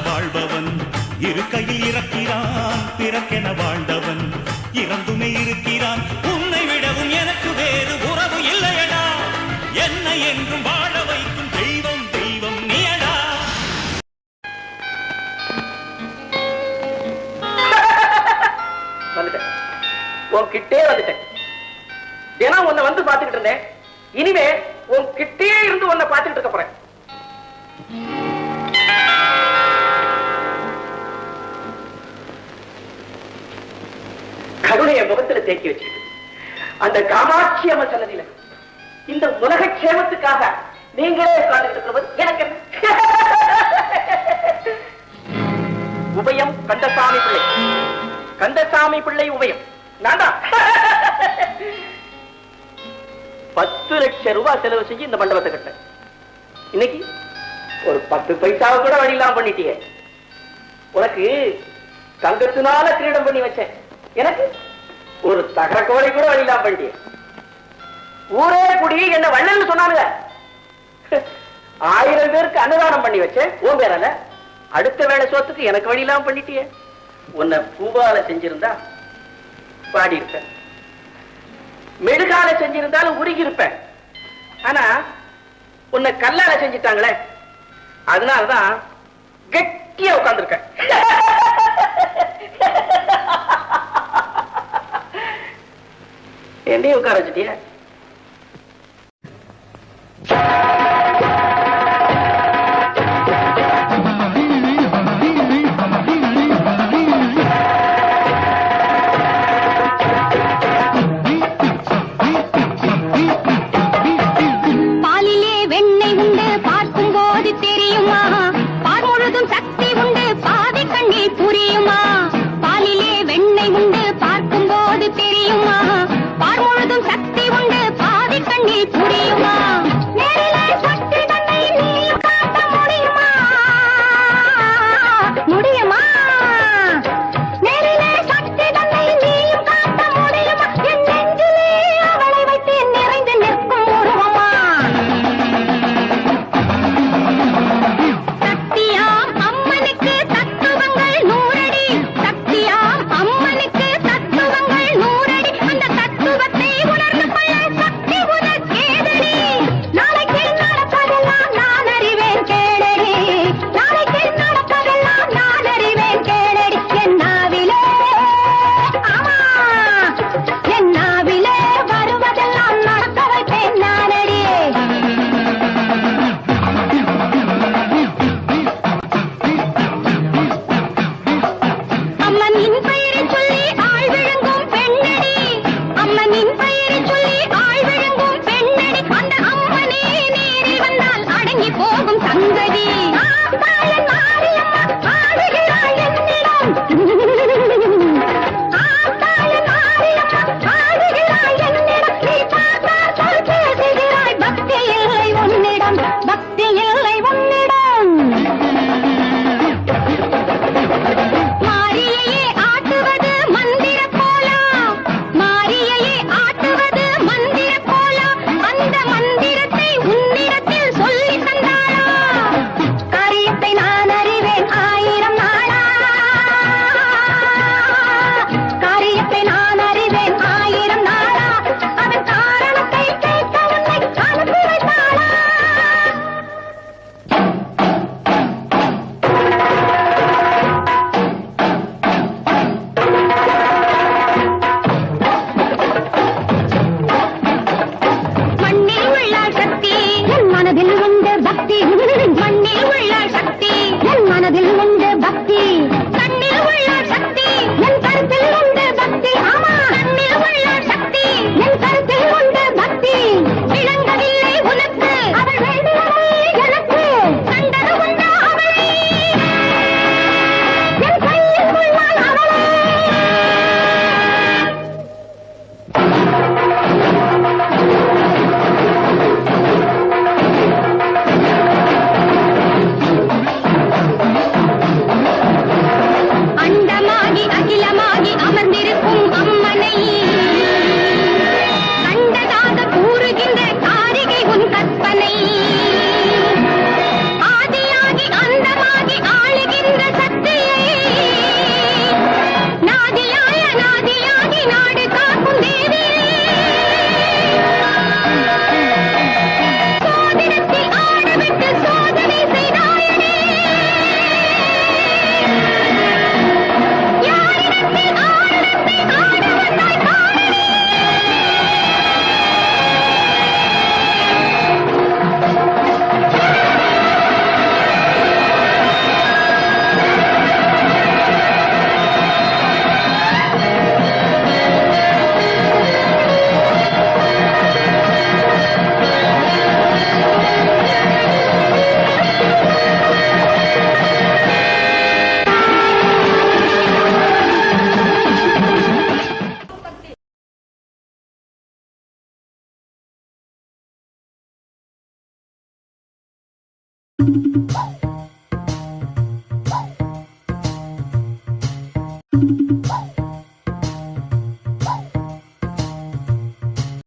வாழ்பவன் இருக்கையில் இறக்கிறான் பிறக்கென வாழ்ந்தவன் இறந்துமே இருக்கிறான் உன்னை விடவும் எனக்கு வேறு உறவு இல்லையடா என்னை என்றும் வாழ வைக்கும் தெய்வம் தெய்வம் நீயடா. வந்துட்டேன் உன்கிட்டே வந்துட்டேன். தினம் உன்னை வந்து பாத்துக்கிட்டு இருந்தேன். இனிமே உன்கிட்டே இருந்து உன்னை பாத்துக்கிட்டு இருக்க போறேன். கருணைய முகத்துல தேக்கி வச்சுக்கிட்டு அந்த காமாட்சி அம்ம சன்னதியில இந்த உலக க்ஷேமத்துக்காக நீங்களே உட்கார்ந்துட்டு இருக்கிறது எனக்கு உபயம் கந்தசாமி பிள்ளை, கந்தசாமி பிள்ளை உபயம் நான்டா. 10 லட்சம் ரூபாய் செலவு செஞ்சு இந்த மண்டபத்தை கட்ட இன்னைக்கு ஒரு 10 பைசாவை கூட வழி இல்லாம பண்ணிட்டியே. உனக்கு தங்கத்தினால கிரீடம் பண்ணி வச்சேன், எனக்கு ஒரு தகர கோழை கூட வழி இல்லாம பண்ணிட்டியே. ஊரே குடி என்ன வள்ளல்னு சொன்னானுங்க. 1000 பேருக்கு அன்னதானம் பண்ணி வச்சேன் உன் பேரால. அடுத்த வேலை சோத்துக்கு எனக்கு வழி இல்லாம பண்ணிட்டியே. உன்னை பூவால செஞ்சிருந்தா பாடி இருப்பேன், மெழுகால செஞ்சிருந்தாலும் உருகி இருப்பேன். ஆனா உன்னை கல்லால செஞ்சிட்டாங்களே, அதனாலதான் கெட்டியா உட்கார்ந்துருக்கேன். என்னையும் உட்கார வச்சுட்டிய. Thank you.